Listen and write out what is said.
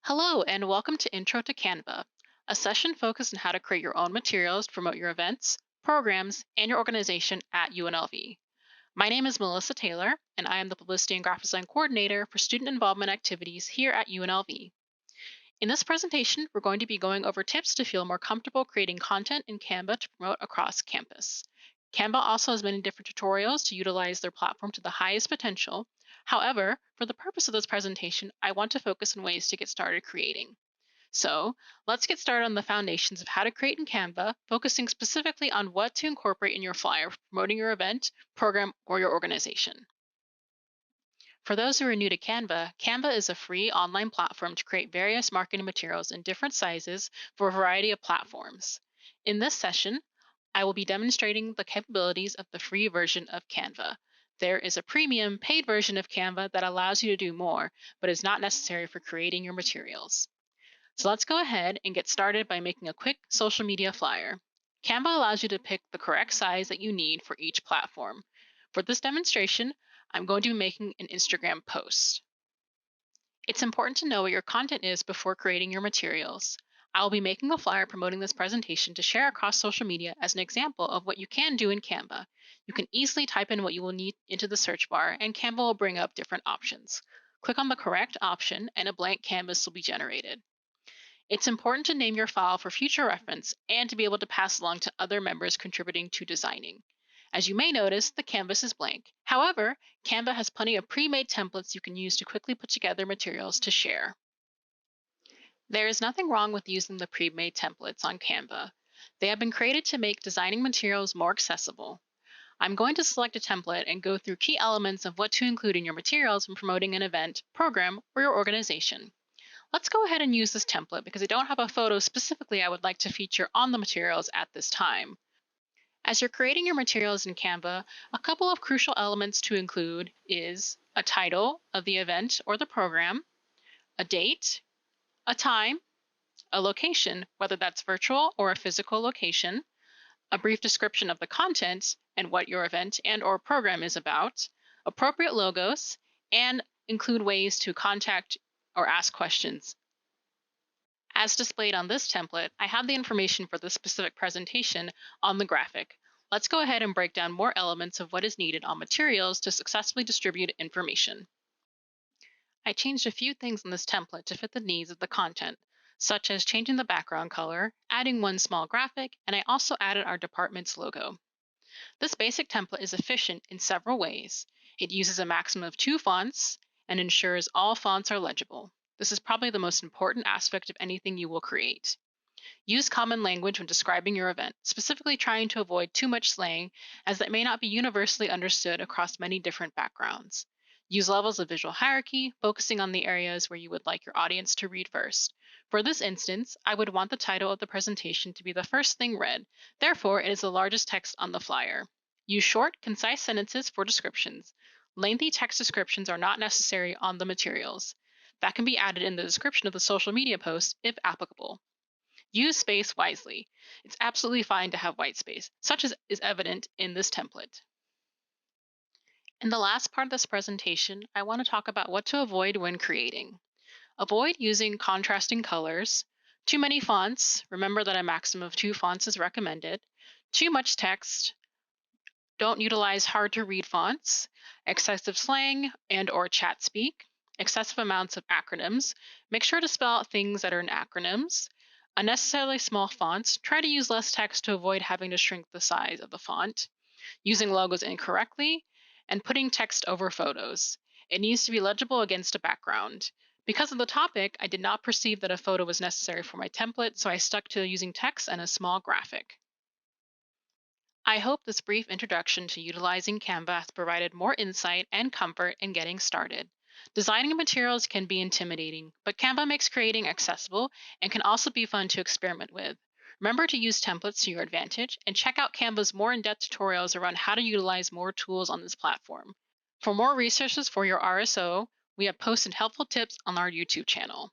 Hello, and welcome to Intro to Canva, a session focused on how to create your own materials to promote your events, programs, and your organization at UNLV. My name is Melissa Taylor, and I am the Publicity and Graphic Design Coordinator for Student Involvement Activities here at UNLV. In this presentation, we're going to be going over tips to feel more comfortable creating content in Canva to promote across campus. Canva also has many different tutorials to utilize their platform to the highest potential. However, for the purpose of this presentation, I want to focus on ways to get started creating. So let's get started on the foundations of how to create in Canva, focusing specifically on what to incorporate in your flyer for promoting your event, program, or your organization. For those who are new to Canva, Canva is a free online platform to create various marketing materials in different sizes for a variety of platforms. In this session, I will be demonstrating the capabilities of the free version of Canva. There is a premium paid version of Canva that allows you to do more, but is not necessary for creating your materials. So let's go ahead and get started by making a quick social media flyer. Canva allows you to pick the correct size that you need for each platform. For this demonstration, I'm going to be making an Instagram post. It's important to know what your content is before creating your materials. I'll be making a flyer promoting this presentation to share across social media as an example of what you can do in Canva. You can easily type in what you will need into the search bar, and Canva will bring up different options. Click on the correct option, and a blank canvas will be generated. It's important to name your file for future reference and to be able to pass along to other members contributing to designing. As you may notice, the canvas is blank. However, Canva has plenty of pre-made templates you can use to quickly put together materials to share. There is nothing wrong with using the pre-made templates on Canva. They have been created to make designing materials more accessible. I'm going to select a template and go through key elements of what to include in your materials when promoting an event, program, or your organization. Let's go ahead and use this template because I don't have a photo specifically I would like to feature on the materials at this time. As you're creating your materials in Canva, a couple of crucial elements to include is a title of the event or the program, a date, a time, a location, whether that's virtual or a physical location, a brief description of the content and what your event and or program is about, appropriate logos, and include ways to contact or ask questions. As displayed on this template, I have the information for this specific presentation on the graphic. Let's go ahead and break down more elements of what is needed on materials to successfully distribute information. I changed a few things in this template to fit the needs of the content, such as changing the background color, adding one small graphic, and I also added our department's logo. This basic template is efficient in several ways. It uses a maximum of 2 fonts and ensures all fonts are legible. This is probably the most important aspect of anything you will create. Use common language when describing your event, specifically trying to avoid too much slang, as that may not be universally understood across many different backgrounds. Use levels of visual hierarchy, focusing on the areas where you would like your audience to read first. For this instance, I would want the title of the presentation to be the first thing read, therefore, it is the largest text on the flyer. Use short, concise sentences for descriptions. Lengthy text descriptions are not necessary on the materials. That can be added in the description of the social media post if applicable. Use space wisely. It's absolutely fine to have white space, such as is evident in this template. In the last part of this presentation, I want to talk about what to avoid when creating. Avoid using contrasting colors, too many fonts, remember that a maximum of 2 fonts is recommended, too much text, don't utilize hard to read fonts, excessive slang and or chat speak, excessive amounts of acronyms. Make sure to spell out things that are in acronyms. Unnecessarily small fonts. Try to use less text to avoid having to shrink the size of the font. Using logos incorrectly and putting text over photos. It needs to be legible against a background. Because of the topic, I did not perceive that a photo was necessary for my template, so I stuck to using text and a small graphic. I hope this brief introduction to utilizing Canva has provided more insight and comfort in getting started. Designing materials can be intimidating, but Canva makes creating accessible and can also be fun to experiment with. Remember to use templates to your advantage and check out Canva's more in-depth tutorials around how to utilize more tools on this platform. For more resources for your RSO, we have posted helpful tips on our YouTube channel.